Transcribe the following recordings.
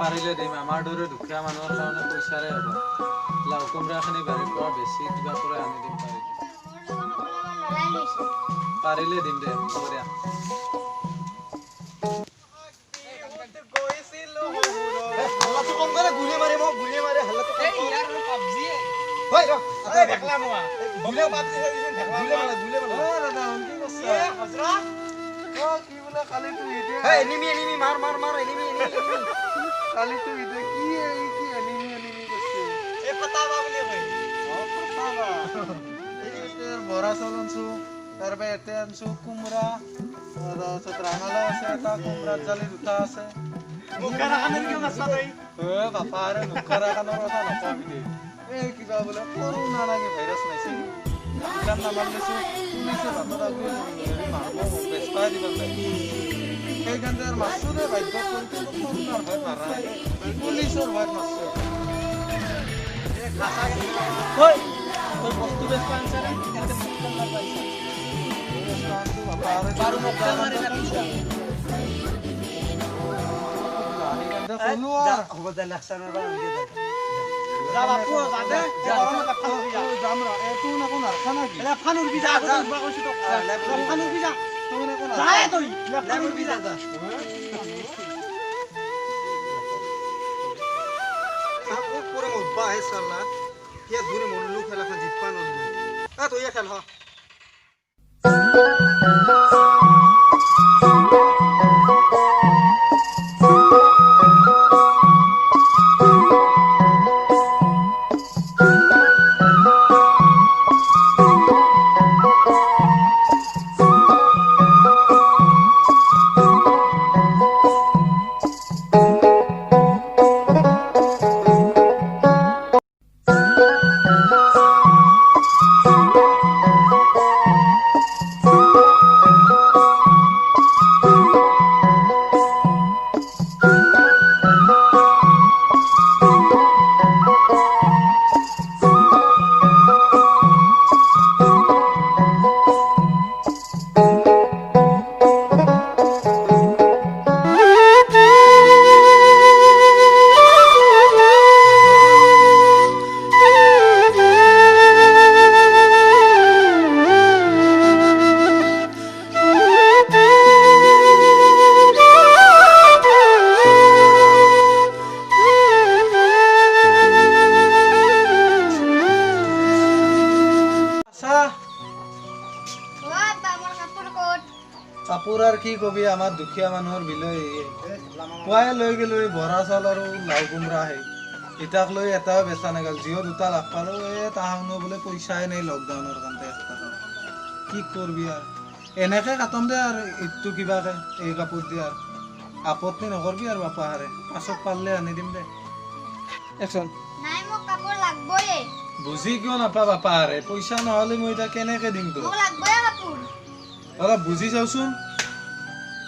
পাৰিলে দিম আমাৰ দৰে দুখীয়া মানুহৰ কাৰণে পইচাৰে হ'ব লাও কোমৰাখিনি বাৰীৰ পৰা বেছি কিবা কৰি আনি দিম পাৰিলে দিম দে হ'ব দিয়া বৰা চাউল আনছো তাৰপৰা এতে আনছো কোমৰা তাৰপিছত ৰাঙালাও আছে এটা কোমৰাত জালি দুটা আছে বাপা আৰু মুখাৰ কাণৰ কথা নকবি দেই এই কিবা বোলে কৰোণা নাকি ভাইৰাছ নাইছে দোকান নামাৰ লৈছো পুলিচে ভাতত আগি মাৰিব বেচপাই দিব সেইকাৰণে আৰু মাছটো দে বাধ্য কৰি কৰোণাৰ ভয় মাৰা পুলিচৰ ভয়ত মাছটো বস্তু বেচবা আনছা নে হ'ব দে লাক্সানৰ পৰা যা বাপু যা দে গৰমত ফান উঠি যা যাম ৰ এটো না কোন আৰখা নাকি এলা ফান উঠি যা উঠবা কৈছো তো ফান উঠি যা তোনে কোন যা তুই ফান উঠি যা যা ও পুরো উঠবা হে সালা ইয়া দূরে মল্লু খেলা খান জিতপা নলু আ তো ইয়া খেল হ কাপোৰ আৰ কি কবি আমাৰ দুখিয়া মানুহৰ বিলৈ পুৱাই লৈ গেলো বৰা চাউল আৰু লাও কোমৰা হে ইটাক লৈ এটাও বেচা নাগল জিও দুটা লাভ পালো তাহানো বোলে পইচাই নাই লকডাউনৰ কাৰণে কি কৰবি আৰ এনেকে কাটম দে আৰ ইটো কিবাকে এই কাপোৰ দি আৰ আপত্তি নকৰবি আৰ বাপা হাৰে পাছত পাৰলে আনি দিম দে একশন নাই মোক কাপোৰ লাগবয়ে বুজি কিয় নাপা বাপা হাৰে পইচা নহলে মই এটা কেনেকে দিম তো মোক লাগবয়ে কাপোৰ অলপ বুজি যাওচোন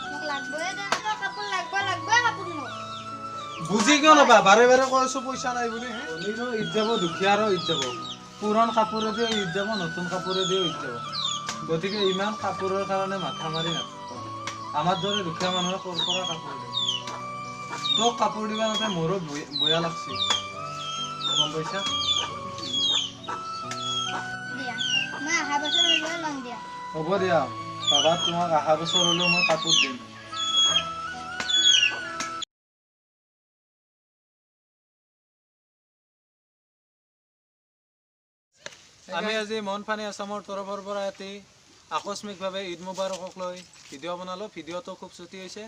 মোক লাগবয়ে দে কাপোৰ লাগবয়ে কাপোৰ মোক বুজি কিয় নাপা বাৰে বাৰে কৈছো পইচা নাই বুলি ধনীৰো ঈদ যাব দুখীয়াৰো ঈদ যাব পুৰণ কাপোৰে দিও ঈদ যাব নতুন কাপোৰে দিও ঈদ যাব গতিকে ইমান কাপোৰৰ কাৰণে মাথা মাৰি নাথাকো আমাৰ দৰে দুখীয়া মানুহে ক'ৰ পৰা কাপোৰ দিয়ে তোক কাপোৰ দিবা নাতে মোৰো বয়া লাগছে গম পাইছা দিয়া মই আহা বছৰ লৈ লম দিয়া হ'ব দিয়া বাবা তোমাক অহা বছৰ হ'লেও মই কাপোৰ দিম আমি আজি মনফানী আসামৰ তৰফৰ পৰা এটি আকস্মিকভাৱে ঈদ মুবাৰকক লৈ ভিডিঅ' বনালোঁ ভিডিঅ'টো খুব ছুটি হৈছে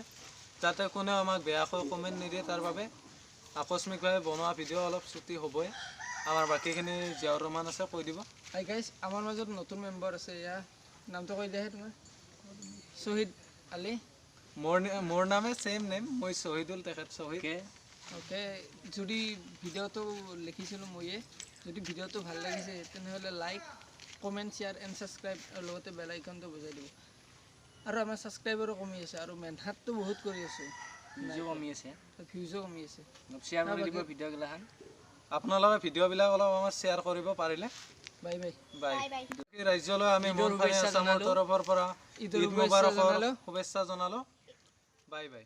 যাতে কোনেও আমাক বেয়াকৈ কমেণ্ট নিদিয়ে তাৰ বাবে আকস্মিকভাৱে বনোৱা ভিডিঅ' অলপ ছুটি হ'বই আমাৰ বাকীখিনি জিয়াউৰ ৰহমান আছে কৈ দিব হাই গাইজ আমাৰ মাজত নতুন মেম্বাৰ আছে ইয়া নামটো কৈ দিয়াহে তোমাৰ শহীদ আলী মোৰ নামে ছেম নেম মই শহীদুল তেখেত শহীদ ওকে যদি ভিডিঅ'টো লিখিছিলোঁ ময়ে যদি ভিডিঅ'টো ভাল লাগিছে তেনেহ'লে like comment share and subscribe আৰু লগতে বেল আইকনটো বজাই দিব আৰু আমাৰ ছাবস্ক্ৰাইবাৰো কমি আছে আৰু মেহনতটো বহুত কৰি আছোঁ ভিউজো কমি আছে শ্বেয়াৰ কৰি দিব ভিডিঅ'গিলাখান আপোনালোকে ভিডিঅ'বিলাক অলপ আমাৰ শ্বেয়াৰ কৰিব পাৰিলে বাই বাই বাই ৰাজ্যলৈ আমি মনফানী আসামৰ তৰফৰ পৰা ঈদ মুবাৰকৰ শুভেচ্ছা জনালোঁ বাই বাই।